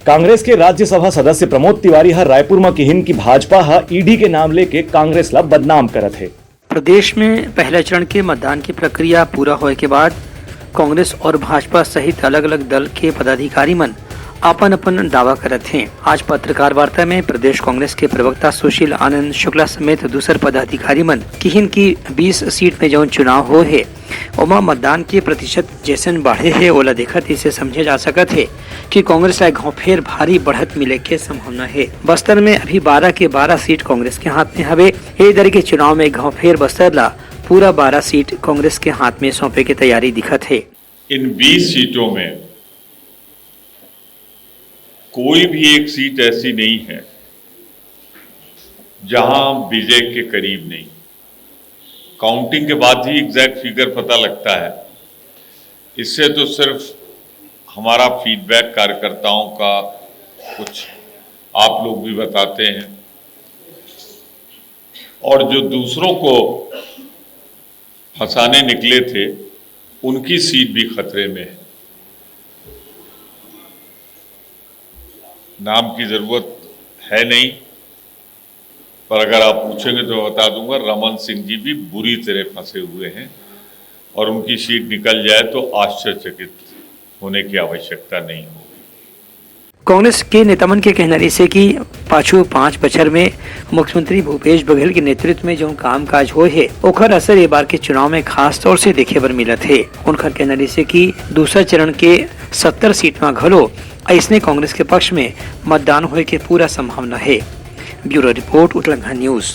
कांग्रेस के राज्यसभा सदस्य प्रमोद तिवारी रायपुर में कहिन की भाजपा ईडी के नाम लेके कांग्रेस ला बदनाम करत है। प्रदेश में पहले चरण के मतदान की प्रक्रिया पूरा होने के बाद कांग्रेस और भाजपा सहित अलग अलग दल के पदाधिकारी मन अपन अपन दावा करत हैं। आज पत्रकार वार्ता में प्रदेश कांग्रेस के प्रवक्ता सुशील आनंद शुक्ला समेत दूसर पदाधिकारी मन किहिन की 20 सीट में जौन चुनाव हो है ओमा मतदान के प्रतिशत जैसन बढ़े है ओला देखत इसे समझे जा सकत है कि कांग्रेस ला गांव फेर भारी बढ़त मिले के संभावना है। बस्तर में अभी 12 के 12 सीट कांग्रेस के हाथ में हवे। ए दर के चुनाव में गांव फेर बस्तर ला पूरा 12 सीट कांग्रेस के हाथ में सौंपे की तैयारी दिखत है। इन 20 सीटों में कोई भी एक सीट ऐसी नहीं है जहां विजय के करीब नहीं। काउंटिंग के बाद ही एग्जैक्ट फिगर पता लगता है। इससे तो सिर्फ हमारा फीडबैक कार्यकर्ताओं का कुछ आप लोग भी बताते हैं और जो दूसरों को फंसाने निकले थे उनकी सीट भी खतरे में है। नाम की जरूरत है नहीं, पर अगर आप पूछेंगे तो बता दूंगा। रमन सिंह जी भी बुरी तरह फंसे हुए हैं और उनकी सीट निकल जाए तो आश्चर्यचकित होने की आवश्यकता नहीं होगी। कांग्रेस के नेतामन के कहनारी से कि पाछू 5 बछर में मुख्यमंत्री भूपेश बघेल के नेतृत्व में जो कामकाज हो है ओखर असर ये बार के चुनाव में खास तौर से देखे बर मिलत है। उनका कहनारी से कि दूसरा चरण के 70 सीट में घलो ऐसने कांग्रेस के पक्ष में मतदान होए के पूरा संभावना है। ब्यूरो रिपोर्ट, उतलंघा न्यूज।